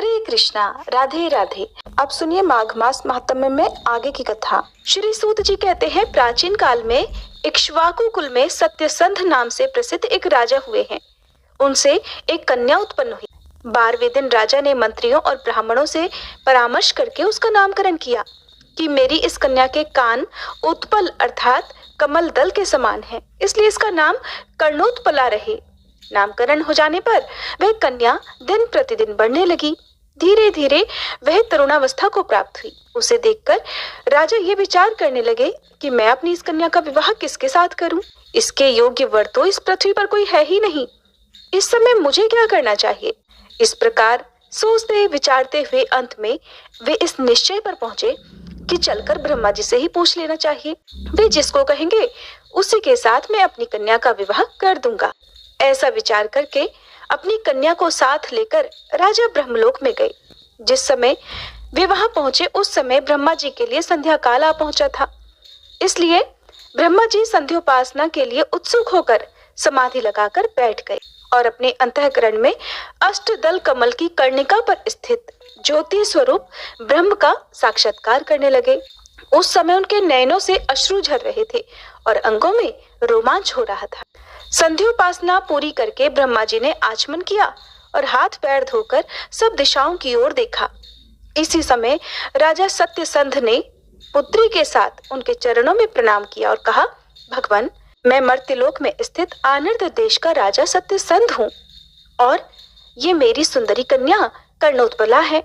हरे कृष्णा, राधे राधे। अब सुनिए माघ मास महात्म्य में आगे की कथा। श्री सूत जी कहते हैं, प्राचीन काल में इक्ष्वाकु कुल में सत्यसंध नाम से प्रसिद्ध एक राजा हुए हैं। उनसे एक कन्या उत्पन्न हुई। 12वें दिन राजा ने मंत्रियों और ब्राह्मणों से परामर्श करके उसका नामकरण किया कि मेरी इस कन्या के कान उत्पल अर्थात कमल दल के समान है, इसलिए इसका नाम कर्णोत्पला रहे। नामकरण हो जाने पर वह कन्या दिन प्रतिदिन बढ़ने लगी। धीरे धीरे वह तरुणावस्था को प्राप्त हुई। उसे देखकर राजा ये विचार करने लगे कि मैं अपनी इस कन्या का विवाह किसके साथ करूं? इसके योग्य वर तो इस पृथ्वी पर कोई है ही नहीं। इस समय मुझे क्या करना चाहिए? इस प्रकार सोचते विचारते हुए अंत में वे इस निश्चय पर पहुंचे कि चलकर ब्रह्मा जी से ही पूछ लेना चाहिए। वे जिसको कहेंगे उसी के साथ मैं अपनी कन्या का विवाह कर दूंगा। ऐसा विचार करके अपनी कन्या को साथ लेकर राजा ब्रह्मलोक में गए। जिस समय वे वहां पहुंचे उस समय ब्रह्मा जी के लिए संध्या काल आ पहुंचा था। इसलिए ब्रह्मा जी संध्योपासना के लिए उत्सुक होकर समाधि लगाकर बैठ गए और अपने अंतःकरण में अष्टदल कमल की कर्णिका पर स्थित ज्योति स्वरूप ब्रह्म का साक्षात्कार करने लगे। उस समय उनके नयनों से अश्रु झर रहे थे और अंगों में रोमांच हो रहा था। संध्योपासना पूरी करके ब्रह्मा जी ने आचमन किया और हाथ पैर धोकर सब दिशाओं की ओर देखा। इसी समय राजा सत्यसंध ने पुत्री के साथ उनके चरणों में प्रणाम किया और कहा, भगवान, मैं मर्त्यलोक में स्थित आनर्द देश का राजा सत्यसंध हूँ और ये मेरी सुंदरी कन्या कर्णोत्पला है।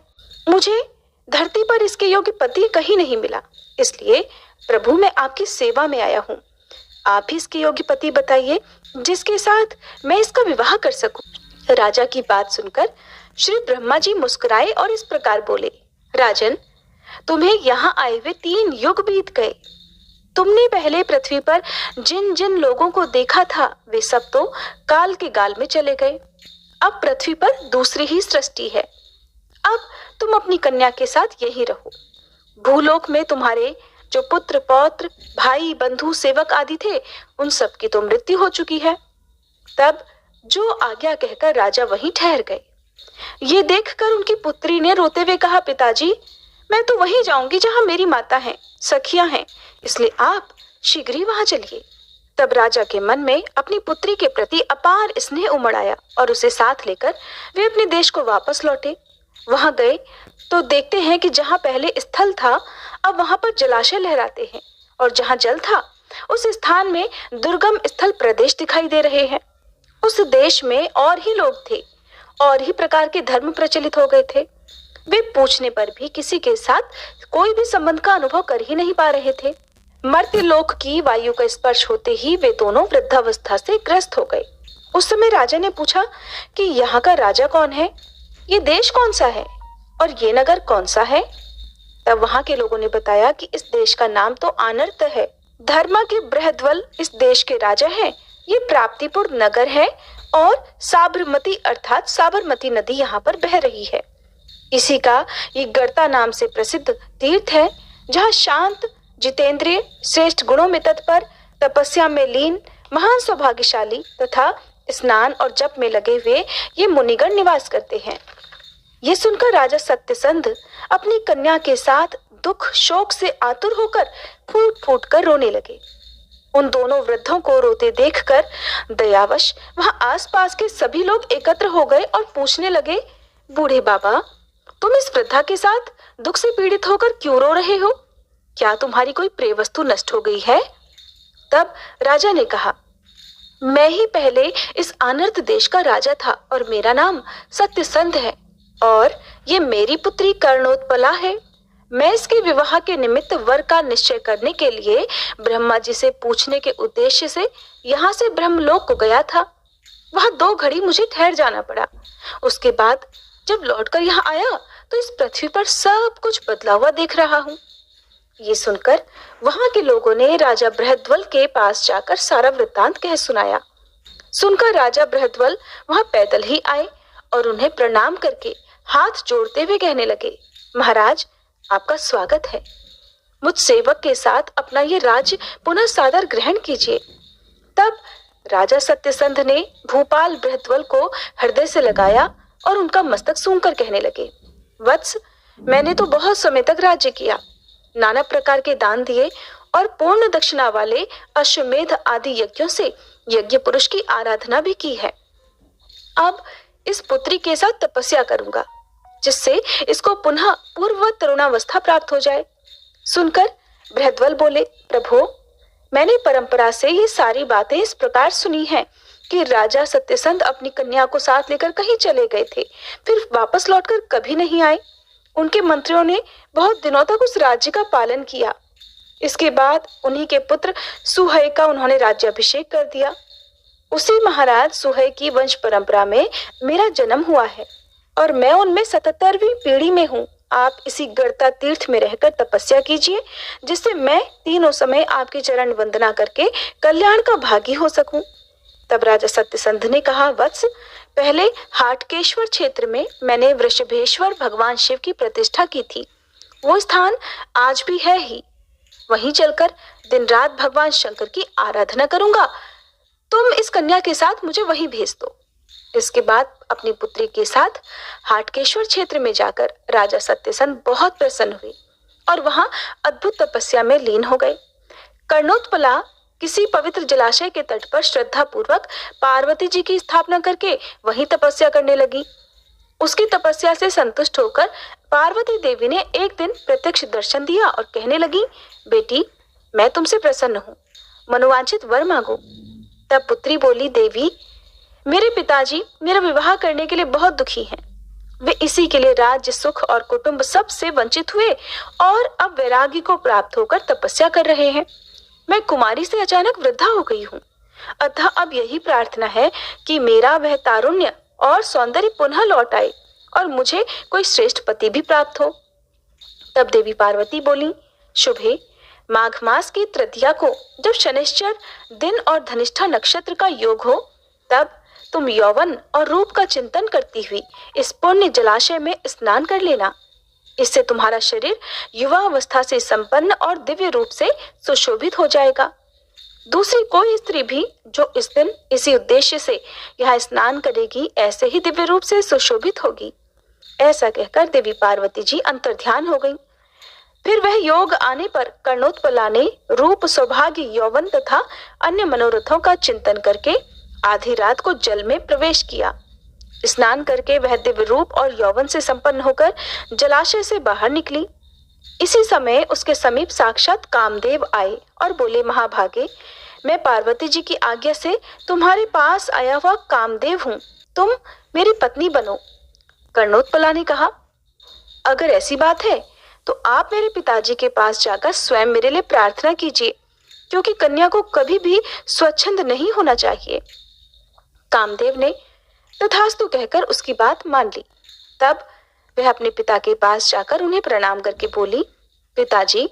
मुझे धरती पर इसके योग्य पति कहीं नहीं मिला, इसलिए प्रभु मैं आपकी सेवा में आया हूँ। आप ही इसके योग्य पति बताइए जिसके साथ मैं इसका विवाह कर सकूं। राजा की बात सुनकर श्री ब्रह्मा जी मुस्कुराए और इस प्रकार बोले, राजन, तुम्हें यहाँ आए हुए 3 युग बीत गए। तुमने पहले पृथ्वी पर जिन जिन लोगों को देखा था वे सब तो काल के गाल में चले गए। अब पृथ्वी पर दूसरी ही सृष्टि है। अब तुम अपनी कन्या के साथ यही रहो। भूलोक में तुम्हारे जो पुत्र पौत्र भाई बंधु सेवक आदि थे उन सब की तो मृत्यु हो चुकी है। तब जो आज्ञा कहकर राजा वहीं ठहर गए। ये देखकर उनकी पुत्री ने रोते हुए कहा, पिताजी, मैं तो वहीं जाऊंगी जहां मेरी माता है, सखियां हैं, इसलिए आप शीघ्र ही वहां चलिए। तब राजा के मन में अपनी पुत्री के प्रति अपार स्नेह उमड़ आया और उसे साथ लेकर वे अपने देश को वापस लौटे। वहां गए तो देखते हैं कि जहां पहले स्थल था अब वहां पर जलाशय लहराते हैं और जहां जल था उस स्थान में दुर्गम स्थल प्रदेश दिखाई दे रहे हैं। उस देश में और ही लोग थे और ही प्रकार के धर्म प्रचलित हो गए थे। वे पूछने पर भी किसी के साथ कोई भी संबंध का अनुभव कर ही नहीं पा रहे थे। मर्त्यलोक की वायु का स्पर्श होते ही वे दोनों वृद्धावस्था से ग्रस्त हो गए। उस समय राजा ने पूछा कि यहाँ का राजा कौन है, ये देश कौन सा है और ये नगर कौन सा है? तब वहां के लोगों ने बताया कि इस देश का नाम तो आनर्त है। धर्मा के बृहद्वल इस देश के राजा हैं। ये प्राप्तिपुर नगर है और साबरमती अर्थात साबरमती नदी यहाँ पर बह रही है। इसी का ये गर्ता नाम से प्रसिद्ध तीर्थ है जहाँ शांत जितेंद्रिय श्रेष्ठ गुणों में तत्पर तपस्या में लीन महान सौभाग्यशाली तथा स्नान और जप में लगे हुए ये मुनिगण निवास करते हैं। ये सुनकर राजा सत्यसंध अपनी कन्या के साथ दुख शोक से आतुर होकर फूट फूट कर रोने लगे। उन दोनों वृद्धों को रोते देखकर दयावश वहां आसपास के सभी लोग एकत्र हो गए और पूछने लगे, बूढ़े बाबा, तुम इस वृद्धा के साथ दुख से पीड़ित होकर क्यों रो रहे हो? क्या तुम्हारी कोई प्रिय वस्तु नष्ट हो गई है? तब राजा ने कहा, मैं ही पहले इस अनर्थ देश का राजा था और मेरा नाम सत्यसंध है और ये मेरी पुत्री कर्णोत्पला है। मैं इसके विवाह के निमित्त वर का निश्चय करने के लिए ब्रह्मा जी से पूछने के उद्देश्य से यहाँ से ब्रह्मलोक को गया था। वहां 2 घड़ी मुझे ठहर जाना पड़ा। उसके बाद जब लौटकर यहाँ आया तो इस पृथ्वी पर सब कुछ बदला हुआ देख रहा हूँ। ये सुनकर वहां के लोगों ने राजा बृहद्वल के पास जाकर सारा वृत्तांत कह सुनाया। सुनकर राजा बृहद्वल वहां पैदल ही आए और उन्हें प्रणाम करके हाथ जोड़ते हुए कहने लगे, महाराज, आपका स्वागत है। मुझ सेवक के साथ अपना ये राज्य पुनः सादर ग्रहण कीजिए। तब राजा सत्यसंध ने भूपाल बृहद्वल को हृदय से लगाया और उनका मस्तक सूंघकर कहने लगे, वत्स, मैंने तो बहुत समय तक राज्य किया, नाना प्रकार के दान दिए और पूर्ण दक्षिणा वाले अश्वमेध आदि यज्ञों से यज्ञ पुरुष की आराधना भी की है। अब इस पुत्री के साथ तपस्या करूंगा, जिससे इसको पुनः पूर्ववत तरुणावस्था प्राप्त हो जाए। सुनकर बृहद्वल बोले, प्रभु, मैंने परंपरा से ये सारी बातें इस प्रकार सुनी हैं कि राजा सत्यसंध अपनी कन्या को साथ लेकर कहीं चले गए थे, फिर वापस लौटकर कभी नहीं आए। उनके मंत्रियों ने बहुत दिनों तक उस राज्य का पालन किया। इसके बाद उन्हीं के पुत्र सुहै का उन्होंने राज्याभिषेक कर दिया। उसी महाराज सुहै की वंश परंपरा में मेरा जन्म हुआ है और मैं उनमें 77वीं पीढ़ी में हूँ। आप इसी गड़ता तीर्थ में रहकर तपस्या कीजिए, जिससे मैं तीनों समय आपके चरण वंदना करके कल्याण का भागी हो सकूं। तब राजा सत्यसंध ने कहा, वत्स, पहले हाटकेश्वर क्षेत्र में मैंने वृषभेश्वर भगवान शिव की प्रतिष्ठा की थी। वो स्थान आज भी है ही। वहीं चलकर दिन रात भगवान शंकर की आराधना करूंगा। तुम इस कन्या के साथ मुझे वहीं भेज दो। इसके बाद अपनी पुत्री के साथ हाटकेश्वर क्षेत्र में जाकर राजा सत्यसंध बहुत प्रसन्न हुए और वहां अद्भुत तपस्या में लीन हो गए। कर्णोत्पला किसी पवित्र जलाशय के तट पर श्रद्धा पूर्वक पार्वती जी की स्थापना करके वहीं तपस्या करने लगी। उसकी तपस्या से संतुष्ट होकर पार्वती देवी ने एक दिन प्रत्यक्ष दर्शन दिया और कहने लगी, बेटी, मैं तुमसे प्रसन्न हूँ, मनोवांछित वर मांगो। तब पुत्री बोली, देवी, मेरे पिताजी मेरा विवाह करने के लिए बहुत दुखी हैं। वे इसी के लिए राज्य, सुख और कुटुंब सब से वंचित हुए और अब वैराग्य को प्राप्त होकर तपस्या कर रहे हैं। मैं कुमारी से अचानक वृद्धा हो गई हूँ, अतः अब यही प्रार्थना है कि मेरा वह तारुण्य और सौंदर्य पुनः लौट आए और मुझे कोई श्रेष्ठ पति भी प्राप्त हो। तब देवी पार्वती बोली, शुभे, माघ मास की तृतीया को जब शनिश्चर दिन और धनिष्ठा नक्षत्र का योग हो, तब तुम यौवन और रूप का चिंतन करती हुई इस पुण्य जलाशय में स्नान कर लेना। इससे तुम्हारा शरीर युवा अवस्था से संपन्न और दिव्य रूप से सुशोभित हो जाएगा। दूसरी कोई स्त्री भी जो इस दिन इसी उद्देश्य से यहाँ स्नान करेगी, ऐसे ही दिव्य रूप से सुशोभित होगी। ऐसा कहकर देवी पार्वती जी अंतर्ध्यान हो गई। फिर वह योग आने पर कर्णोत्पला ने रूप, सौभाग्य, यौवन तथा अन्य मनोरथों का चिंतन करके आधी रात को जल में प्रवेश किया। स्नान करके वह दिव्य रूप और यौवन से संपन्न होकर जलाशय से बाहर निकली। इसी समय उसके समीप साक्षात कामदेव आए और बोले, महाभागे, मैं पार्वती जी की आज्ञा से तुम्हारे पास आया हुआ कामदेव हूँ, तुम मेरी पत्नी बनो। कर्णोत्पला ने कहा, अगर ऐसी बात है तो आप मेरे पिताजी के पास जाकर स्वयं मेरे लिए प्रार्थना कीजिए, क्योंकि कन्या को कभी भी स्वच्छंद नहीं होना चाहिए। कामदेव ने तथास्तु कहकर उसकी बात मान ली। तब वह अपने पिता के पास जाकर उन्हें प्रणाम करके बोली, पिताजी,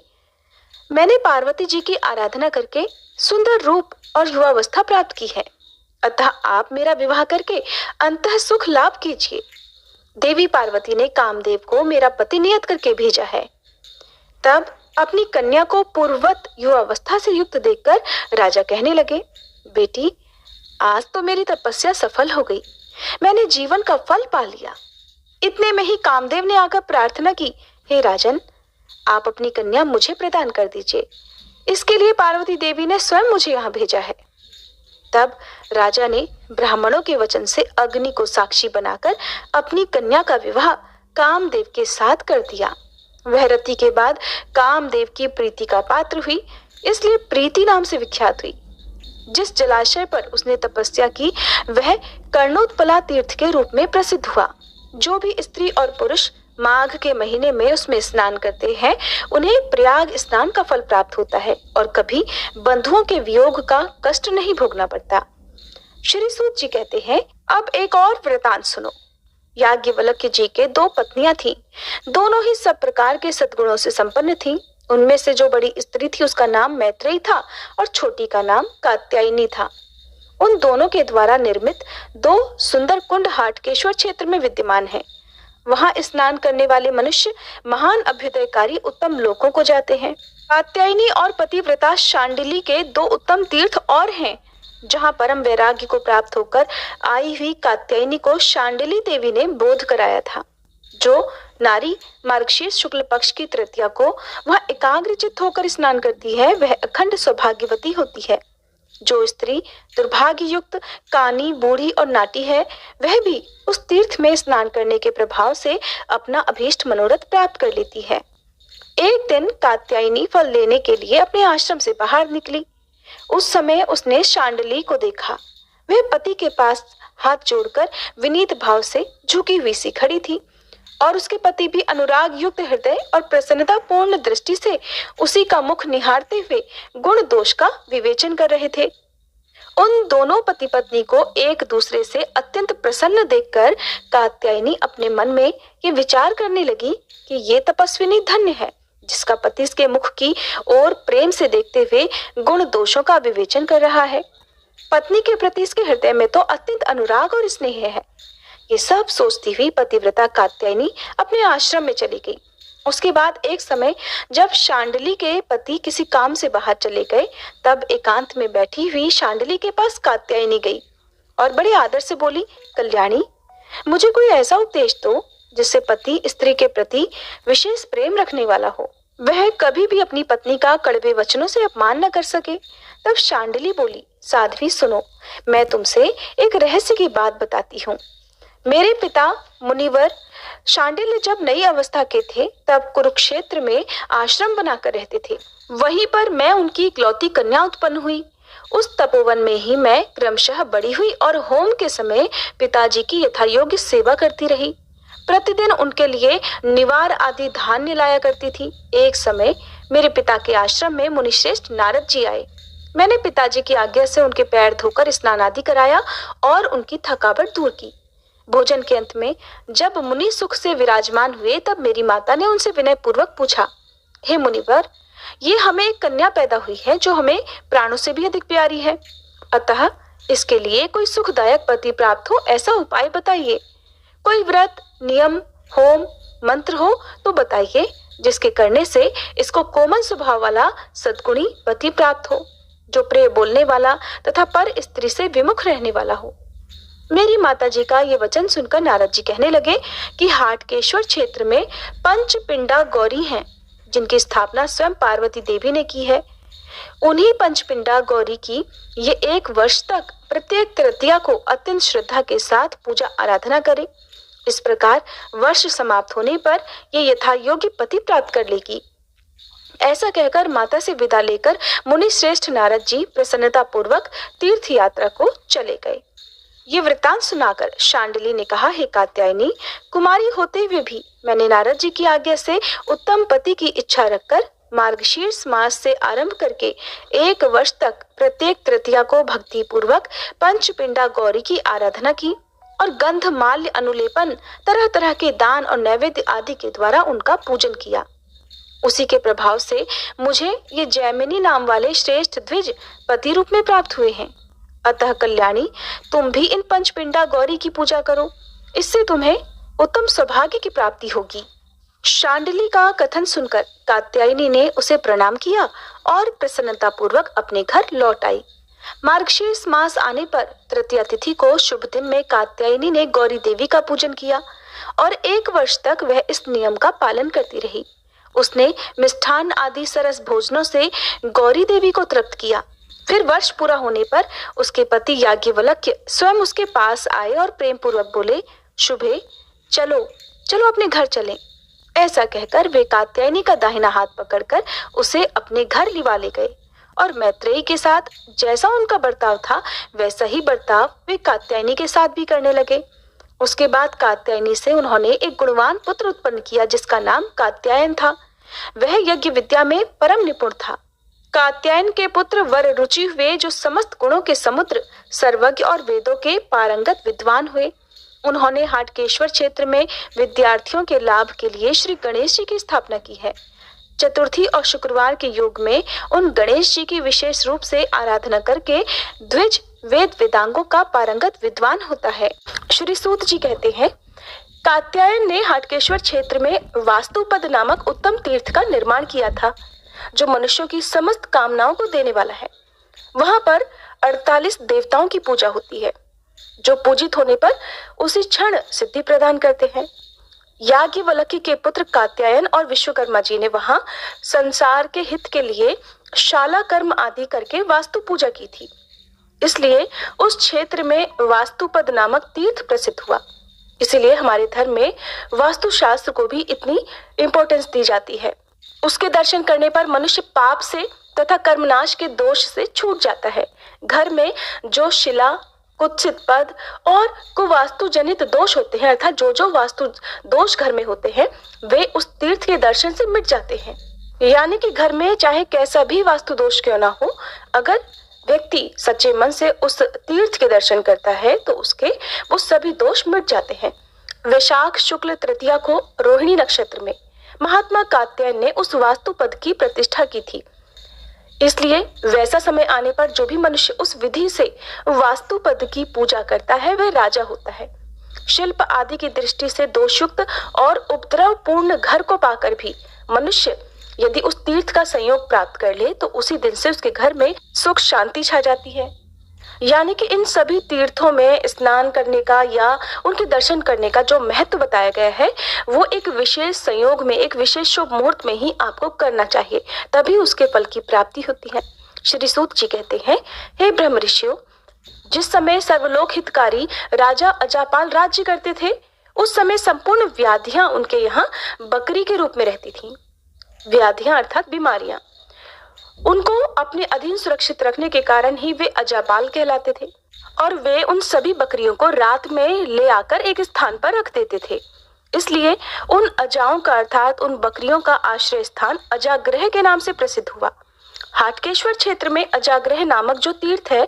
मैंने पार्वती जी की आराधना करके सुंदर रूप और युवावस्था प्राप्त की है, अतः आप मेरा विवाह करके अंतः सुख लाभ कीजिए। देवी पार्वती ने कामदेव को मेरा पति नियत करके भेजा है। तब अपनी कन्या को पूर्ववत युवावस्था से युक्त देखकर राजा कहने लगे, बेटी, आज तो मेरी तपस्या सफल हो गई, मैंने जीवन का फल पा लिया। इतने में ही कामदेव ने आकर प्रार्थना की, हे राजन, आप अपनी कन्या मुझे प्रदान कर दीजिए। इसके लिए पार्वती देवी ने स्वयं मुझे यहाँ भेजा है। तब राजा ने ब्राह्मणों के वचन से अग्नि को साक्षी बनाकर अपनी कन्या का विवाह कामदेव के साथ कर दिया। वह रति के बाद कामदेव की प्रीति का पात्र हुई, इसलिए प्रीति नाम से विख्यात हुई। जिस जलाशय पर उसने तपस्या की वह कर्णोत्पला तीर्थ के रूप में प्रसिद्ध हुआ। जो भी स्त्री और पुरुष माघ के महीने में उसमें स्नान करते हैं, उन्हें प्रयाग स्नान का फल प्राप्त होता है और कभी बंधुओं के वियोग का कष्ट नहीं भोगना पड़ता। श्री सूत जी कहते हैं, अब एक और वृतांत सुनो। याज्ञवल्क्य जी के 2 पत्नियां थीं, दोनों ही सब प्रकार के सद्गुणों से संपन्न थीं। उनमें से जो बड़ी स्त्री थी उसका नाम मैत्रेयी था और छोटी का नाम कात्यायनी था। उन दोनों के द्वारा निर्मित 2 सुंदर कुंड हाटकेश्वर क्षेत्र में विद्यमान हैं। वहां स्नान करने वाले मनुष्य महान अभ्युदयकारी उत्तम लोकों को जाते हैं। कात्यायनी और पतिव्रता शांडिली के 2 उत्तम तीर्थ और हैं, जहां परम वैराग्य को प्राप्त होकर आई हुई कात्यायनी को शांडिली देवी ने बोध कराया था, जो नारी मार्गशीर्ष शुक्ल पक्ष की तृतीया को वह एकाग्रचित्त होकर स्नान करती है, वह अखंड सौभाग्यवती होती है। जो स्त्री दुर्भाग्य युक्त, कानी, बूढ़ी और नाटी है, वह भी उस तीर्थ में स्नान करने के प्रभाव से अपना अभीष्ट मनोरथ प्राप्त कर लेती है। एक दिन कात्यायनी फल लेने के लिए अपने आश्रम से बाहर निकली। उस समय उसने शांडिली को देखा। वह पति के पास हाथ जोड़कर विनीत भाव से झुकी हुई सी खड़ी थी और उसके पति भी अनुराग युक्त हृदय और प्रसन्नता पूर्ण दृष्टि से उसी का मुख निहारते हुए गुण दोष का विवेचन कर रहे थे। उन दोनों पति पत्नी को एक दूसरे से अत्यंत प्रसन्न देखकर कात्यायनी अपने मन में ये विचार करने लगी कि ये तपस्विनी धन्य है, जिसका पति इसके मुख की ओर प्रेम से देखते हुए गुण दोषों का विवेचन कर रहा है। पत्नी के प्रति इसके हृदय में तो अत्यंत अनुराग और स्नेह है। ये सब सोचती हुई पतिव्रता कात्यायनी अपने आश्रम में चली गई। उसके बाद एक समय जब शांडिली के पति किसी काम से बाहर चले गए, तब एकांत में बैठी हुई शांडिली के पास कात्यायनी गई और बड़े आदर से बोली, कल्याणी, मुझे कोई ऐसा उपदेश दो जिससे पति स्त्री के प्रति विशेष प्रेम रखने वाला हो, वह कभी भी अपनी पत्नी का कड़वे वचनों से अपमान न कर सके। तब शांडिली बोली, साध्वी सुनो, मैं तुमसे एक रहस्य की बात बताती हूँ। मेरे पिता मुनिवर शांडिल्य जब नई अवस्था के थे, तब कुरुक्षेत्र में आश्रम बनाकर रहते थे। वहीं पर मैं उनकी इकलौती कन्या उत्पन्न हुई। उस तपोवन में ही मैं क्रमशः बड़ी हुई और होम के समय पिताजी की यथायोग्य सेवा करती रही। प्रतिदिन उनके लिए निवार आदि धान्य लाया करती थी। एक समय मेरे पिता के आश्रम में मुनिश्रेष्ठ नारद जी आए। मैंने पिताजी की आज्ञा से उनके पैर धोकर स्नान आदि कराया और उनकी थकावट दूर की। भोजन के अंत में जब मुनि सुख से विराजमान हुए, तब मेरी माता ने उनसे विनय पूर्वक पूछा, हे मुनिवर, ये हमें एक कन्या पैदा हुई है जो हमें प्राणों से भी अधिक प्यारी है। अतः इसके लिए कोई सुखदायक पति प्राप्त हो, ऐसा उपाय बताइए। कोई व्रत, नियम, होम, मंत्र हो तो बताइए, जिसके करने से इसको कोमल स्वभाव वाला सद्गुणी पति प्राप्त हो, जो प्रिय बोलने वाला तथा पर स्त्री से विमुख रहने वाला हो। मेरी माताजी का ये वचन सुनकर नारद जी कहने लगे कि हाटकेश्वर क्षेत्र में पंचपिंडा गौरी हैं, जिनकी स्थापना स्वयं पार्वती देवी ने की है। उन्हीं पंचपिंडा गौरी की ये 1 वर्ष तक प्रत्येक तृतीया को अत्यंत श्रद्धा के साथ पूजा आराधना करे। इस प्रकार वर्ष समाप्त होने पर ये यथा योग्य पति प्राप्त कर लेगी। ऐसा कहकर माता से विदा लेकर मुनि श्रेष्ठ नारद जी प्रसन्नता पूर्वक तीर्थ यात्रा को चले गए। ये वृत्तांत सुनाकर शांडिली ने कहा, हे कात्यायनी, कुमारी होते हुए भी मैंने नारद जी की आज्ञा से उत्तम पति की इच्छा रखकर मार्गशीर्ष मास से आरंभ करके 1 वर्ष तक प्रत्येक तृतीया को भक्ति पूर्वक पंचपिंडा गौरी की आराधना की और गंध, माल्य, अनुलेपन, तरह तरह के दान और नैवेद्य आदि के द्वारा उनका पूजन किया। उसी के प्रभाव से मुझे ये जैमिनी नाम वाले श्रेष्ठ द्विज पति रूप में प्राप्त हुए हैं। अतः कल्याणी, तुम भी इन पंचपिंडा गौरी की पूजा करो, इससे तुम्हें उत्तम सौभाग्य की प्राप्ति होगी। शांडिली का कथन सुनकर कात्यायनी ने उसे प्रणाम किया और प्रसन्नता पूर्वक अपने घर लौट आई। मार्गशीर्ष मास आने पर तृतीया तिथि को शुभ दिन में कात्यायनी ने गौरी देवी का पूजन किया और 1 वर्ष तक वह इस नियम का पालन करती रही। उसने मिष्ठान आदि सरस भोजनों से गौरी देवी को तृप्त किया। फिर वर्ष पूरा होने पर उसके पति याज्ञवल्क्य स्वयं उसके पास आए और प्रेम पूर्वक बोले, शुभे, चलो चलो अपने घर चलें। ऐसा कहकर वे कात्यायनी का दाहिना हाथ पकड़कर उसे अपने घर लिवा ले गए और मैत्रेयी के साथ जैसा उनका बर्ताव था वैसा ही बर्ताव वे कात्यायनी के साथ भी करने लगे। उसके बाद कात्यायनी से उन्होंने एक गुणवान पुत्र उत्पन्न किया जिसका नाम कात्यायन था। वह यज्ञ विद्या में परम निपुण था। कात्यायन के पुत्र वर रुचि हुए जो समस्त गुणों के समुद्र, सर्वज्ञ और वेदों के पारंगत विद्वान हुए। उन्होंने हाटकेश्वर क्षेत्र में विद्यार्थियों के लाभ के लिए श्री गणेश जी की स्थापना की है। चतुर्थी और शुक्रवार के योग में उन गणेश जी की विशेष रूप से आराधना करके द्विज वेद वेदांगों का पारंगत विद्वान होता है। श्री सूत जी कहते हैं, कात्यायन ने हाटकेश्वर क्षेत्र में वास्तुपद नामक उत्तम तीर्थ का निर्माण किया था, जो मनुष्यों की समस्त कामनाओं को देने वाला है। वहां पर 48 देवताओं की पूजा होती है, जो पूजित होने पर उसी क्षण सिद्धि प्रदान करते हैं। याज्ञवल्क्य के पुत्र कात्यायन और विश्वकर्मा जी ने वहां संसार के हित के लिए शाला कर्म आदि करके वास्तु पूजा की थी। इसलिए उस क्षेत्र में वास्तुपद नामक तीर्थ प्रसिद्ध हुआ। इसीलिए हमारे धर्म में वास्तुशास्त्र को भी इतनी इम्पोर्टेंस दी जाती है। उसके दर्शन करने पर मनुष्य पाप से तथा कर्मनाश के दोष से छूट जाता है। घर में जो शिला, कुत्सित पद और कुवास्तु जनित दोष होते हैं, अर्थात जो जो वास्तु दोष घर में होते हैं, वे उस तीर्थ के दर्शन से मिट जाते हैं। यानी कि घर में चाहे कैसा भी वास्तु दोष क्यों ना हो, अगर व्यक्ति सच्चे मन से उस तीर्थ के दर्शन करता है तो उसके वो सभी दोष मिट जाते हैं। वैशाख शुक्ल तृतीया को रोहिणी नक्षत्र में महात्मा कात्यायन ने उस वास्तु पद की प्रतिष्ठा की थी। इसलिए वैसा समय आने पर जो भी मनुष्य उस विधि से वास्तु पद की पूजा करता है वह राजा होता है। शिल्प आदि की दृष्टि से दोषयुक्त और उपद्रव पूर्ण घर को पाकर भी मनुष्य यदि उस तीर्थ का संयोग प्राप्त कर ले तो उसी दिन से उसके घर में सुख शांति छा जाती है। यानी कि इन सभी तीर्थों में स्नान करने का या उनके दर्शन करने का जो महत्व बताया गया है वो एक विशेष संयोग में, एक विशेष शुभ मुहूर्त में ही आपको करना चाहिए, तभी उसके फल की प्राप्ति होती है। श्री सूत जी कहते हैं, हे ब्रह्म ऋषियों, जिस समय सर्वलोक हितकारी राजा अजापाल राज्य करते थे उस समय संपूर्ण व्याधियां उनके यहाँ बकरी के रूप में रहती थीं। व्याधियां अर्थात बीमारियां उनको अपने अधीन सुरक्षित रखने के कारण ही वे अजापाल कहलाते थे और वे उन सभी बकरियों को रात में ले आकर एक स्थान पर रख देते थे। इसलिए उन अजाओं का अर्थात उन बकरियों का आश्रय स्थान अजागृह के नाम से प्रसिद्ध हुआ। हाटकेश्वर क्षेत्र में अजागृह नामक जो तीर्थ है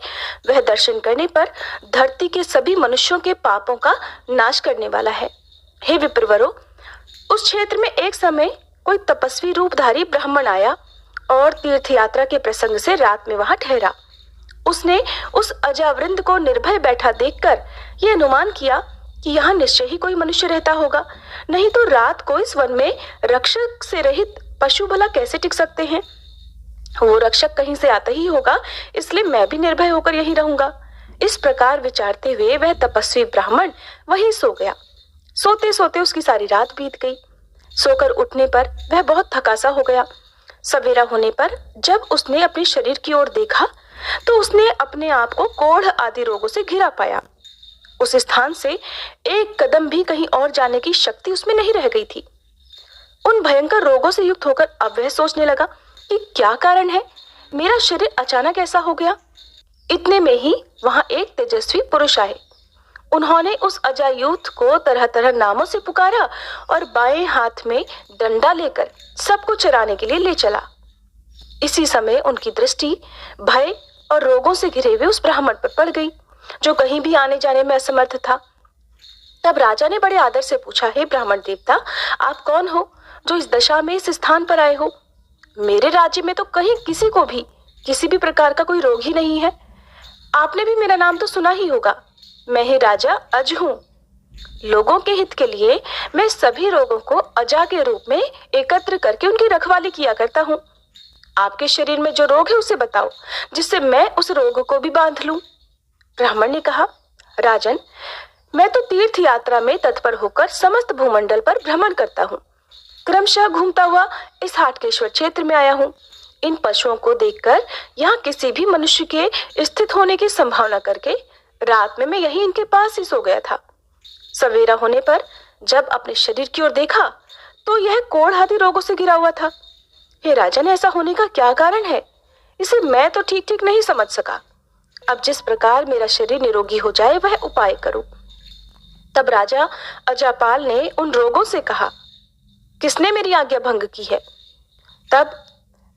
वह दर्शन करने पर धरती के सभी मनुष्यों के पापों का नाश करने वाला है। हे विप्रवरों, उस क्षेत्र में एक समय कोई तपस्वी रूपधारी ब्राह्मण आया और तीर्थ यात्रा के प्रसंग से रात में वहां ठहरा। उसने उस अजावृंद को निर्भय बैठा देखकर यह अनुमान किया कि यहाँ निश्चय ही कोई मनुष्य रहता होगा, नहीं तो रात को इस वन में रक्षक से रहित पशु भला कैसे टिक सकते हैं। वो रक्षक कहीं से आता ही होगा, इसलिए मैं भी निर्भय होकर यहीं रहूंगा। इस प्रकार विचारते हुए वह तपस्वी ब्राह्मण वहीं सो गया। सोते सोते उसकी सारी रात बीत गई। सोकर उठने पर वह बहुत थका सा हो गया। सवेरा होने पर जब उसने अपने शरीर की ओर देखा तो उसने अपने आप को कोढ़ आदि रोगों से घिरा पाया। उस स्थान से एक कदम भी कहीं और जाने की शक्ति उसमें नहीं रह गई थी। उन भयंकर रोगों से युक्त होकर अब वह सोचने लगा कि क्या कारण है, मेरा शरीर अचानक ऐसा हो गया। इतने में ही वहां एक तेजस्वी पुरुष आए। उन्होंने उस अजायूथ को तरह तरह नामों से पुकारा और बाएं हाथ में डंडा लेकर सबको चराने के लिए ले चला। इसी समय उनकी दृष्टि भय और रोगों से घिरे हुए उस ब्राह्मण पर पड़ गई जो कहीं भी आने जाने में असमर्थ था। तब राजा ने बड़े आदर से पूछा, हे ब्राह्मण देवता, आप कौन हो जो इस दशा में इस स्थान पर आए हो? मेरे राज्य में तो कहीं किसी को भी किसी भी प्रकार का कोई रोग ही नहीं है। आपने भी मेरा नाम तो सुना ही होगा। मैं ही राजा अज हूँ। लोगों के हित के लिए मैं सभी रोगों को अजा के रूप में एकत्र करके उनकी रखवाली किया करता हूँ। आपके शरीर में जो रोग है उसे बताओ, जिससे मैं उस रोग को भी बांध लूं। ब्राह्मण ने कहा, राजन, मैं तो तीर्थ यात्रा में तत्पर होकर समस्त भूमंडल पर भ्रमण करता हूँ। क्रमशः घूमता हुआ इस हाटकेश्वर क्षेत्र में आया हूँ। इन पशुओं को देखकर यहाँ किसी भी मनुष्य के स्थित होने की संभावना करके रात में मैं यही इनके पास ही सो गया था। सवेरा होने पर जब अपने शरीर की ओर देखा तो यह कोढ़ आदि रोगों से घिरा हुआ था। हे राजन, ऐसा होने का क्या कारण है, इसे मैं तो ठीक ठीक नहीं समझ सका। अब जिस प्रकार मेरा शरीर निरोगी हो जाए वह उपाय करो। तब राजा अजापाल ने उन रोगों से कहा, किसने मेरी आज्ञा भंग की है? तब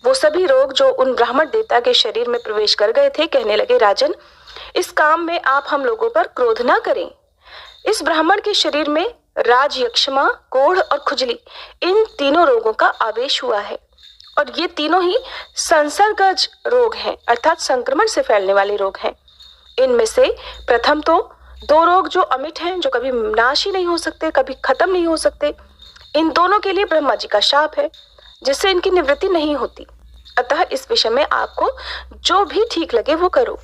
वो सभी रोग जो उन ब्राह्मण देवता के शरीर में प्रवेश कर गए थे कहने लगे, राजन, इस काम में आप हम लोगों पर क्रोध ना करें। इस ब्राह्मण के शरीर में राज यक्षमा, कोढ़ और खुजली, इन तीनों रोगों का आवेश हुआ है और ये तीनों ही संसर्गज रोग हैं, अर्थात संक्रमण से फैलने वाले रोग हैं। इनमें से प्रथम तो दो रोग जो अमिट हैं, जो कभी नाश ही नहीं हो सकते, कभी खत्म नहीं हो सकते, इन दोनों के लिए ब्रह्मा जी का शाप है जिससे इनकी निवृत्ति नहीं होती। अतः इस विषय में आपको जो भी ठीक लगे वो करो।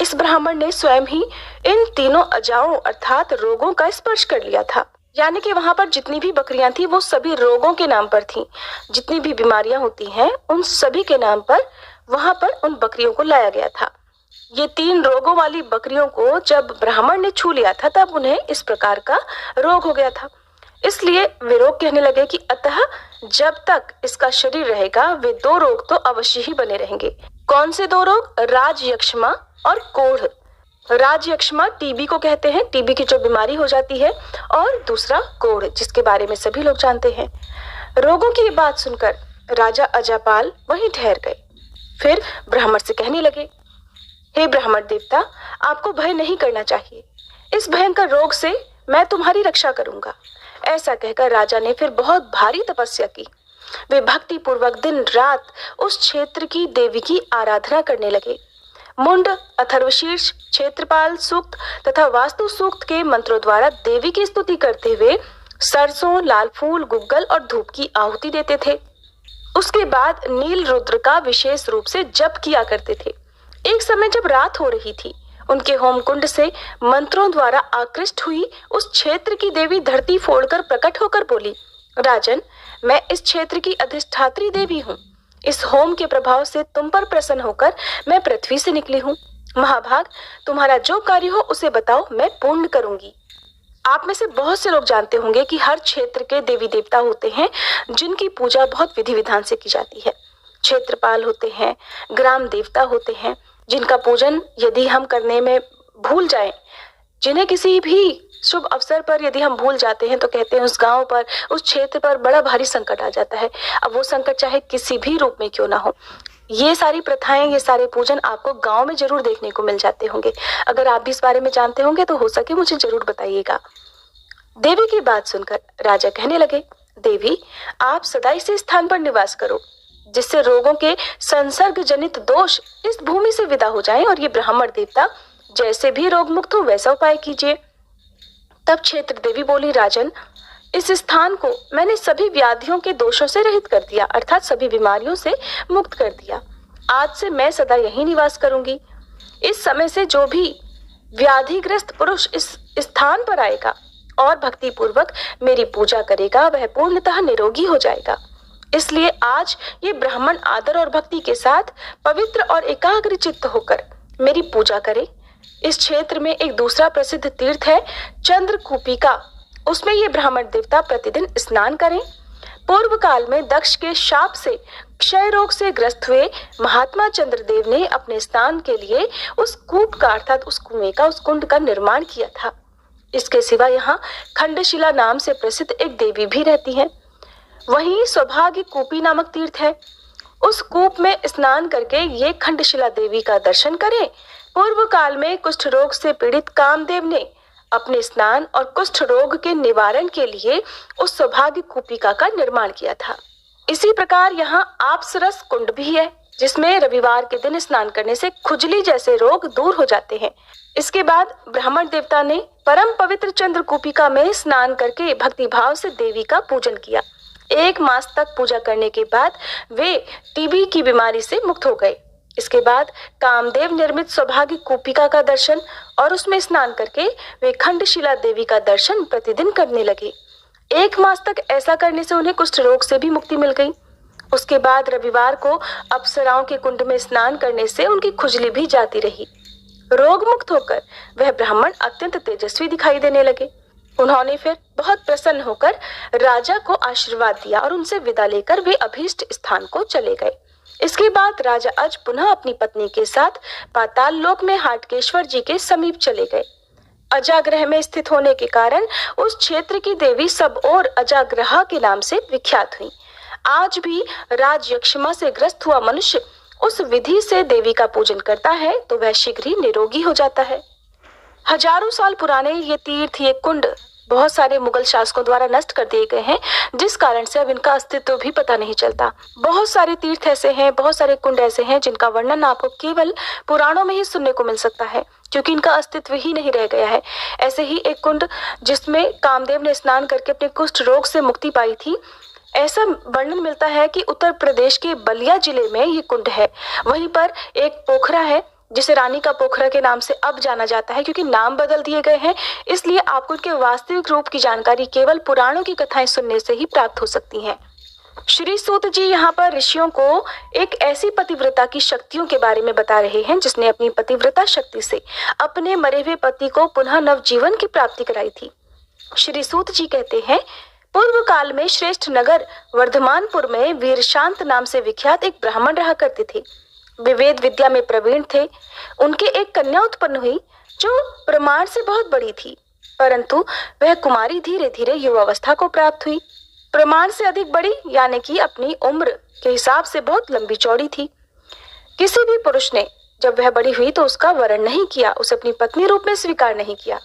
इस ब्राह्मण ने स्वयं ही इन तीनों अजाओं अर्थात रोगों का स्पर्श कर लिया था। यानी कि वहां पर जितनी भी बकरियां थी वो सभी रोगों के नाम पर थी। जितनी भी बीमारियां होती हैं उन सभी के नाम पर वहां पर उन बकरियों को लाया गया था। ये 3 रोगों वाली बकरियों को जब ब्राह्मण ने छू लिया था तब उन्हें इस प्रकार का रोग हो गया था। इसलिए वे रोग कहने लगे कि अतः जब तक इसका शरीर रहेगा वे 2 रोग तो अवश्य ही बने रहेंगे। कौन से 2 रोग? राजयक्ष्मा और कोढ़। राजयक्ष्मा टीबी को कहते हैं, टीबी की जो बीमारी हो जाती है, और दूसरा कोढ़ जिसके बारे में सभी लोग जानते हैं। रोगों की ये बात सुनकर राजा अजापाल वहीं ठहर गए। फिर ब्राह्मण से कहने लगे, हे ब्राह्मण देवता, आपको भय नहीं करना चाहिए। इस भयंकर रोग से मैं तुम्हारी रक्षा करूंगा। ऐसा कहकर राजा ने फिर बहुत भारी तपस्या की। वे भक्ति पूर्वक दिन रात उस क्षेत्र की देवी की आराधना करने लगे। मुंड, अथर्वशीर्ष, क्षेत्रपाल सूक्त तथा वास्तु सूक्त के मंत्रों द्वारा देवी की स्तुति करते हुए सरसों, लाल फूल, गुग्गल और धूप की आहुति देते थे। उसके बाद नील रुद्र का विशेष रूप से जप किया करते थे। एक समय जब रात हो रही थी, उनके होम कुंड से मंत्रों द्वारा आकृष्ट हुई उस क्षेत्र की देवी धरती फोड़कर प्रकट होकर बोली, राजन, मैं इस क्षेत्र की अधिष्ठात्री देवी हूँ। इस होम के प्रभाव से तुम पर प्रसन्न होकर मैं पृथ्वी से निकली हूँ। महाभाग, तुम्हारा जो कार्य हो उसे बताओ, मैं पूर्ण करूंगी। आप में से बहुत से लोग जानते होंगे कि हर क्षेत्र के देवी देवता होते हैं जिनकी पूजा बहुत विधि विधान से की जाती है। क्षेत्रपाल होते हैं, ग्राम देवता होते हैं जिनका पूजन यदि हम करने में भूल जाएं, जिन्हें किसी भी शुभ अवसर पर यदि हम भूल जाते हैं तो कहते हैं उस गांव पर, उस क्षेत्र पर बड़ा भारी संकट आ जाता है। अब वो संकट चाहे किसी भी रूप में क्यों ना हो। ये सारी प्रथाएं, ये सारे पूजन आपको गांव में जरूर देखने को मिल जाते होंगे। अगर आप भी इस बारे में जानते होंगे तो हो सके मुझे जरूर बताइएगा। देवी की बात सुनकर राजा कहने लगे, देवी, आप सदा इसी स्थान पर निवास करो जिससे रोगों के संसर्ग जनित दोष इस भूमि से विदा हो जाएं और ये ब्राह्मण देवता जैसे भी रोग मुक्त हो वैसा उपाय कीजिए। तब क्षेत्र देवी बोली, राजन, इस स्थान को मैंने सभी व्याधियों के दोषों से रहित कर दिया, अर्थात सभी बीमारियों से मुक्त कर दिया। आज से मैं सदा यहीं निवास करूंगी। इस समय से जो भी व्याधिग्रस्त पुरुष इस स्थान पर आएगा और भक्ति पूर्वक मेरी पूजा करेगा वह पूर्णतः निरोगी हो जाएगा। इसलिए आज ये ब्राह्मण आदर और भक्ति के साथ पवित्र और एकाग्र चित्त होकर मेरी पूजा करे। इस क्षेत्र में एक दूसरा प्रसिद्ध तीर्थ है चंद्रकूपिका, उसमें ये ब्राह्मण देवता प्रतिदिन स्नान करें। पूर्व काल में दक्ष के शाप से क्षय रोग से ग्रस्त हुए महात्मा चंद्रदेव ने अपने स्नान के लिए उस कूप का, अर्थात उस कुएं का, उस कुंड का निर्माण किया था। इसके सिवा यहाँ खंडशिला नाम से प्रसिद्ध एक देवी भी रहती है। वहीं सौभाग्य कूपी नामक तीर्थ है। उस कूप में स्नान करके ये खंडशिला देवी का दर्शन करें। पूर्व काल में कुष्ठ रोग से पीड़ित कामदेव ने अपने स्नान और कुष्ठ रोग के निवारण के लिए उस सौभाग्य कूपिका का निर्माण किया था। इसी प्रकार यहाँ आपसरस कुंड भी है जिसमें रविवार के दिन स्नान करने से खुजली जैसे रोग दूर हो जाते हैं। इसके बाद ब्राह्मण देवता ने परम पवित्र चंद्रकूपिका में स्नान करके भक्ति भाव से देवी का पूजन किया। 1 मास तक पूजा करने के बाद वे टीबी की बीमारी से मुक्त हो गए। इसके बाद कामदेव निर्मित सौभाग्य कूपिका का दर्शन और उसमें स्नान करके वे खंडशिला देवी का दर्शन प्रतिदिन करने लगे। 1 मास तक ऐसा करने से उन्हें कुष्ठ रोग से भी मुक्ति मिल गई। उसके बाद रविवार को अप्सराओं के कुंड में स्नान करने से उनकी खुजली भी जाती रही। रोग मुक्त होकर वह ब्राह्मण अत्यंत तेजस्वी दिखाई देने लगे। उन्होंने फिर बहुत प्रसन्न होकर राजा को आशीर्वाद दिया और उनसे विदा लेकर वे अभीष्ट स्थान को चले गए। इसके बाद राजा अज पुनः अपनी पत्नी के साथ पाताल लोक में हाटकेश्वर जी के समीप चले गए। अजाग्रह में स्थित होने के कारण उस क्षेत्र की देवी सब और अजाग्रह के नाम से विख्यात हुई। आज भी राजयक्षमा से ग्रस्त हुआ मनुष्य उस विधि से देवी का पूजन करता है तो वह शीघ्र ही निरोगी हो जाता है। हजारों साल पुराने ये तीर्थ, ये कुंड बहुत सारे मुगल शासकों द्वारा नष्ट कर दिए गए हैं, जिस कारण से अब इनका अस्तित्व भी पता नहीं चलता। बहुत सारे तीर्थ ऐसे हैं, बहुत सारे कुंड ऐसे हैं जिनका वर्णन आपको केवल पुराणों में ही सुनने को मिल सकता है, क्योंकि इनका अस्तित्व ही नहीं रह गया है। ऐसे ही एक कुंड जिसमें कामदेव ने स्नान करके अपने कुष्ठ रोग से मुक्ति पाई थी, ऐसा वर्णन मिलता है कि उत्तर प्रदेश के बलिया जिले में ये कुंड है। वहीं पर एक पोखरा है जिसे रानी का पोखरा के नाम से अब जाना जाता है। क्योंकि नाम बदल दिए गए हैं, इसलिए आपको इनके वास्तविक रूप की जानकारी केवल पुराणों की कथाएं सुनने से ही प्राप्त हो सकती हैं। श्री सूत जी यहाँ पर ऋषियों को एक ऐसी पतिव्रता की शक्तियों के बारे में बता रहे हैं जिसने अपनी पतिव्रता शक्ति से अपने मरे हुए पति को पुनः नवजीवन की प्राप्ति कराई थी। श्री सूत जी कहते हैं, पूर्व काल में श्रेष्ठ नगर वर्धमानपुर में वीरशांत नाम से विख्यात एक ब्राह्मण रहा करते थे। वे वेद विद्या में प्रवीण थे। उनके एक कन्या उत्पन्न हुई जो प्रमाण से बहुत बड़ी थी, परंतु वह कुमारी धीरे धीरे युवावस्था को प्राप्त हुई। प्रमाण से अधिक बड़ी यानी कि अपनी उम्र के हिसाब से बहुत लंबी चौड़ी थी। किसी भी पुरुष ने जब वह बड़ी हुई तो उसका वरण नहीं किया, उसे अपनी पत्नी रूप में स्वीकार नहीं किया।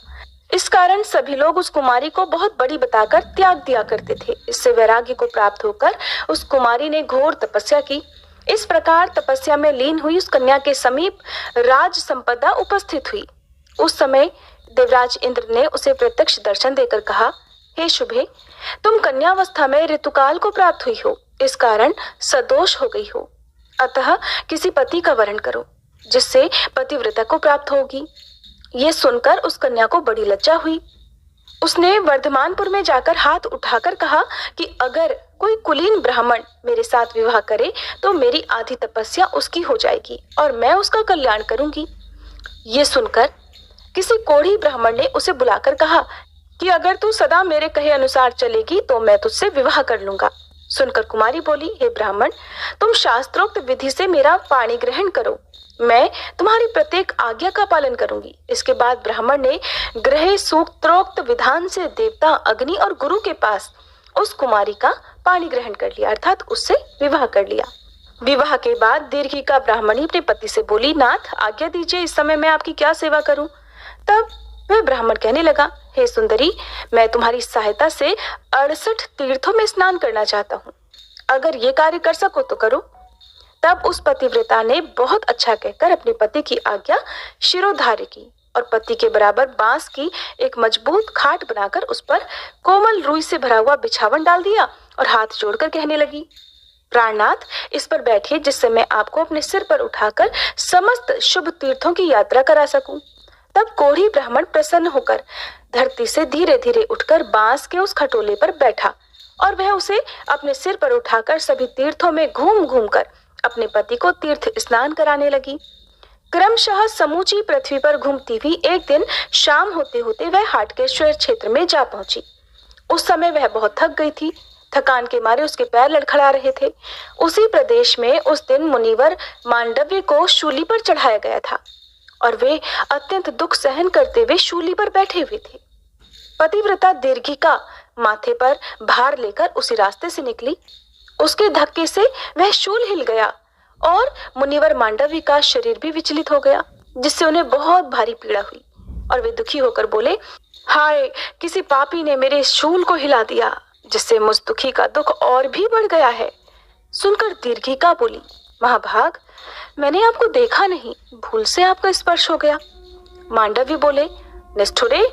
इस कारण सभी लोग उस कुमारी को बहुत बड़ी बताकर त्याग दिया करते थे। इससे वैराग्य को प्राप्त होकर उस कुमारी ने घोर तपस्या की। इस प्रकार तपस्या में लीन हुई उस कन्या के समीप राज संपदा उपस्थित हुई। उस समय देवराज इंद्र ने उसे प्रत्यक्ष दर्शन देकर कहा, हे शुभे, तुम कन्यावस्था में ऋतुकाल को प्राप्त हुई हो, इस कारण सदोष हो गई हो। अतः किसी पति का वरण करो जिससे पतिव्रता को प्राप्त होगी। ये सुनकर उस कन्या को बड़ी लज्जा हुई। उसने वर्धमानपुर में जाकर हाथ उठाकर कहा कि अगर कोई कुलीन ब्राह्मण मेरे साथ विवाह करे तो मेरी आधी तपस्या उसकी हो जाएगी और मैं उसका कल्याण करूंगी। ये सुनकर किसी कोढ़ी ब्राह्मण ने उसे बुलाकर कहा कि अगर तू सदा मेरे कहे अनुसार चलेगी तो मैं तुझसे विवाह कर लूंगा। सुनकर कुमारी बोली, हे ब्राह्मण, तुम शास्त्रोक्त विधि से मेरा पाणी ग्रहण करो, मैं तुम्हारी प्रत्येक आज्ञा का पालन करूंगी। इसके बाद ब्राह्मण ने ग्रह सूक्त्रोक्त विधान से देवता, अग्नि और गुरु के पास उस कुमारी का पाणी ग्रहण कर लिया, अर्थात उससे विवाह कर लिया। विवाह के बाद दीर्घिका ब्राह्मणी अपने पति से बोली, नाथ आज्ञा दीजिए, इस समय मैं आपकी क्या सेवा करूं। तब वह ब्राह्मण कहने लगा, हे सुंदरी, मैं तुम्हारी सहायता से 68 तीर्थों में स्नान करना चाहता हूँ, अगर ये कार्य कर सको तो करो। तब उस पतिव्रता ने बहुत अच्छा कहकर अपने पति की आज्ञा शिरोधार्य की और पति के बराबर बांस की एक मजबूत खाट बनाकर उस पर कोमल रुई से भरा हुआ बिछावन डाल दिया और हाथ जोड़कर कहने लगी, प्राणनाथ, इस पर बैठिए जिससे मैं आपको अपने सिर पर उठाकर समस्त शुभ तीर्थों की यात्रा करा सकूं। तब कोढ़ी ब्राह्मण प्रसन्न होकर धरती से धीरे धीरे उठकर बांस के उस खटोले पर बैठा और वह उसे अपने सिर पर उठाकर सभी तीर्थों में घूम घूम कर अपने पति को तीर्थ स्नान कराने लगी। क्रमशः समूची पृथ्वी पर घूमती हुई एक दिन शाम होते होते वह हाटकेश्वर क्षेत्र में जा पहुंची। उस समय वह बहुत थक गई थी। थकान के मारे उसके पैर लड़खड़ा रहे थे। उसी प्रदेश में उस दिन मुनिवर मांडव्य को शूली पर चढ़ाया गया था और वे अत्यंत दुख सहन करते हुए शूली पर बैठे हुए थे। पतिव्रता दीर्घिका माथे पर भार लेकर उसी रास्ते से निकली। उसके धक्के से वह शूल हिल गया और मुनिवर मांडवी का शरीर भी विचलित हो गया, जिससे उन्हें बहुत भारी पीड़ा हुई और वे दुखी होकर बोले, हाय, किसी पापी ने मेरे शूल को हिला दिया, जिससे मुझ दुखी का दुख और भी बढ़ गया है। सुनकर दीर्घिका बोली, महाभाग, मैंने आपको देखा नहीं, भूल से आपका स्पर्श हो गया। मांडवी बोले, निष्ठुरे,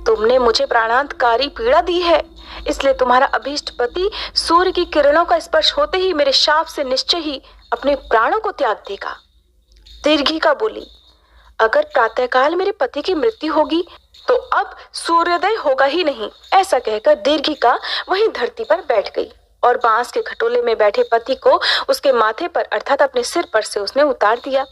तुमने मुझे प्राणांतकारी पीड़ा दी है, इसलिए तुम्हारा अभीष्ट पति सूर्य की किरणों का स्पर्श होते ही मेरे शाप से निश्चय ही अपने प्राणों को त्याग देगा। दीर्घिका बोली, अगर प्रातःकाल मेरे पति की मृत्यु होगी तो अब सूर्योदय होगा ही नहीं। ऐसा कहकर दीर्घिका वहीं धरती पर बैठ गई और बांस के खटोले में बैठे पति को उसके माथे पर अर्थात अपने सिर पर से उसने उतार दिया।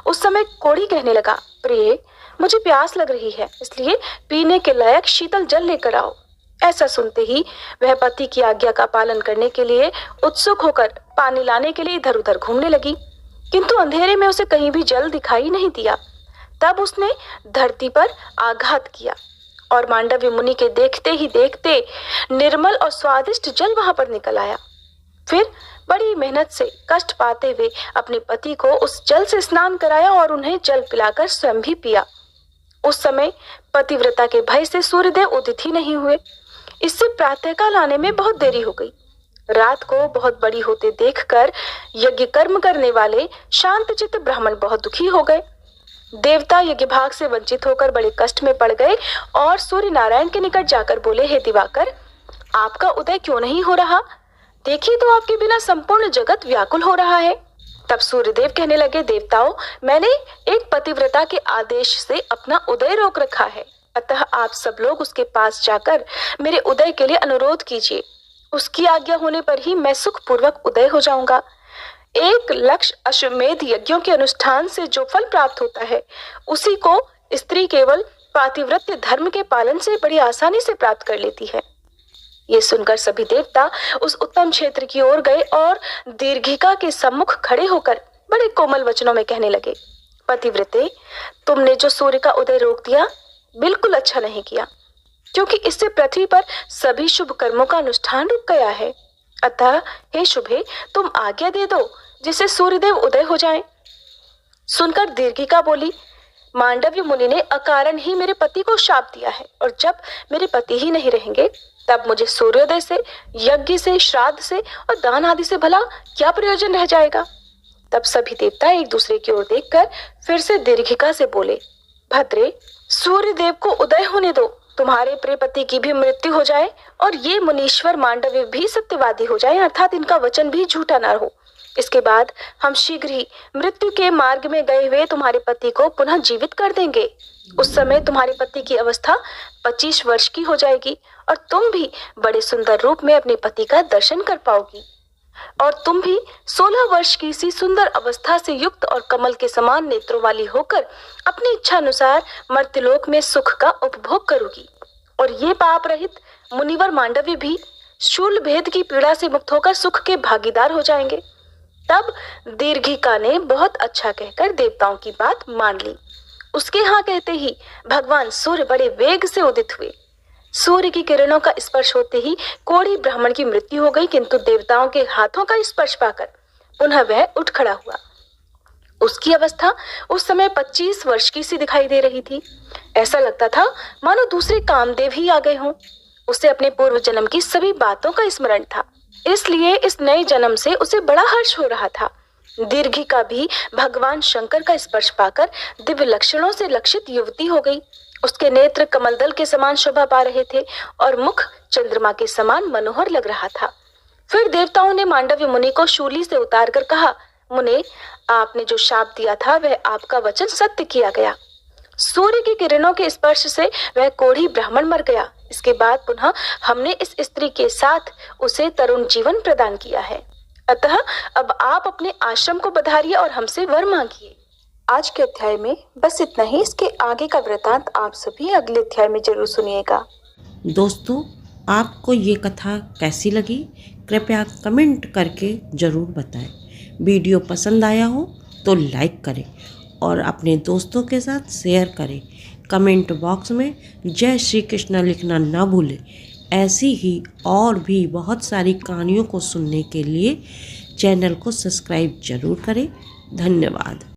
उस समय कोढ़ी कहने लगा, प्रिय, मुझे प्यास लग रही है, इसलिए पीने के लायक शीतल जल लेकर आओ। ऐसा सुनते ही वह पति की आज्ञा का पालन करने के लिए उत्सुक होकर पानी लाने के लिए इधर उधर घूमने लगी, किंतु अंधेरे में उसे कहीं भी जल दिखाई नहीं दिया। तब उसने धरती पर आघात किया और मांडवी मुनि के देखते ही देखते निर्मल और स्वादिष्ट जल वहां पर निकल आया। फिर बड़ी मेहनत से कष्ट पाते हुए अपने पति को उस जल से स्नान कराया और उन्हें जल पिलाकर स्वयं भी पिया। उस समय पतिव्रता के भय से सूर्यदेव उदित ही नहीं हुए। इससे प्रातःकाल आने में बहुत देरी हो गई। रात को बहुत बड़ी होते देखकर यज्ञ कर्म करने वाले शांतचित्त ब्राह्मण बहुत दुखी हो गए। देवता यज्ञ भाग से वंचित होकर बड़े कष्ट में पड़ गए और सूर्य नारायण के निकट जाकर बोले, हे दिवाकर, आपका उदय क्यों नहीं हो रहा? देखिए तो आपके बिना संपूर्ण जगत व्याकुल हो रहा है। तब सूर्यदेव कहने लगे, देवताओं, मैंने एक पतिव्रता के आदेश से अपना उदय रोक रखा है, अतः आप सब लोग उसके पास जाकर मेरे उदय के लिए अनुरोध कीजिए। उसकी आज्ञा होने पर ही मैं सुखपूर्वक उदय हो जाऊंगा। 1,00,000 अश्वमेध यज्ञों के अनुष्ठान से जो फल प्राप्त होता है, उसी को स्त्री केवल पातिव्रत्य धर्म के पालन से बड़ी आसानी से प्राप्त कर लेती है। ये सुनकर सभी देवता उस उत्तम क्षेत्र की ओर गए और दीर्घिका के सम्मुख खड़े होकर बड़े कोमल वचनों में कहने लगे, पतिव्रते, तुमने जो सूर्य का उदय रोक दिया, बिल्कुल अच्छा नहीं किया, क्योंकि इससे पृथ्वी पर सभी शुभ कर्मों का अनुष्ठान रुक गया है। अतः हे शुभे, तुम आज्ञा दे दो जिससे सूर्यदेव उदय हो जाएं। सुनकर दीर्घिका बोली, मांडव्य मुनि ने अकारण ही मेरे पति को शाप दिया है, और जब मेरे पति ही नहीं रहेंगे तब मुझे सूर्योदय से, यज्ञ से, श्राद्ध से और दान आदि से भला क्या प्रयोजन रह जाएगा। तब सभी देवता एक दूसरे की ओर देखकर फिर से दीर्घिका से बोले, भद्रे, सूर्यदेव को उदय होने दो, तुम्हारे प्रिय पति की भी मृत्यु हो जाए और ये मुनीश्वर मांडव्य भी सत्यवादी हो जाए, अर्थात इनका वचन भी झूठा न हो। इसके बाद हम शीघ्र ही मृत्यु के मार्ग में गए हुए तुम्हारे पति को पुनः जीवित कर देंगे। उस समय तुम्हारे पति की अवस्था 25 वर्ष की हो जाएगी और तुम भी बड़े सुंदर रूप में अपने पति का दर्शन कर पाओगी, और तुम भी 16 वर्ष की सी सुंदर अवस्था से युक्त और कमल के समान नेत्रों वाली होकर अपनी इच्छा अनुसार मर्त्यलोक में सुख का उपभोग करोगी। और ये पाप रहित मुनिवर मांडव्य भी शूल भेद की पीड़ा से मुक्त होकर सुख के भागीदार हो जाएंगे। तब दीर्घिका ने बहुत अच्छा कहकर देवताओं की बात मान ली। उसके हाँ कहते ही भगवान सूर्य बड़े वेग से उदित हुए। सूर्य की किरणों का स्पर्श होते ही कोढ़ी ब्राह्मण की मृत्यु हो गई, किंतु देवताओं के हाथों का स्पर्श पाकर पुनः वह उठ खड़ा हुआ। उसकी अवस्था उस समय 25 वर्ष की सी दिखाई दे रही थी। ऐसा लगता था मानो दूसरे कामदेव ही आ गए हों। उसे अपने पूर्व जन्म की सभी बातों का स्मरण था, इसलिए इस नए जन्म से उसे बड़ा हर्ष हो रहा था। दीर्घिका भी भगवान शंकर का स्पर्श पाकर दिव्य लक्षणों से लक्षित युवती हो गई। उसके नेत्र कमलदल के समान शोभा पा रहे थे और मुख चंद्रमा के समान मनोहर लग रहा था। फिर देवताओं ने मांडव्य मुनि को शूली से उतारकर कहा, मुने, आपने जो शाप दिया था वह आपका वचन सत्य किया गया। सूर्य की किरणों के स्पर्श से वह कोढ़ी ब्राह्मण मर गया। इसके बाद पुनः हमने इस स्त्री के साथ उसे तरुण जीवन प्रदान किया है। अतः अब आप अपने आश्रम को पधारिए और हमसे वर मांगिए। आज के अध्याय में बस इतना ही। इसके आगे का वृतांत आप सभी अगले अध्याय में जरूर सुनिएगा। दोस्तों, आपको ये कथा कैसी लगी कृपया कमेंट करके ज़रूर बताएं। वीडियो पसंद आया हो तो लाइक करें और अपने दोस्तों के साथ शेयर करें। कमेंट बॉक्स में जय श्री कृष्ण लिखना ना भूलें। ऐसी ही और भी बहुत सारी कहानियों को सुनने के लिए चैनल को सब्सक्राइब जरूर करें। धन्यवाद।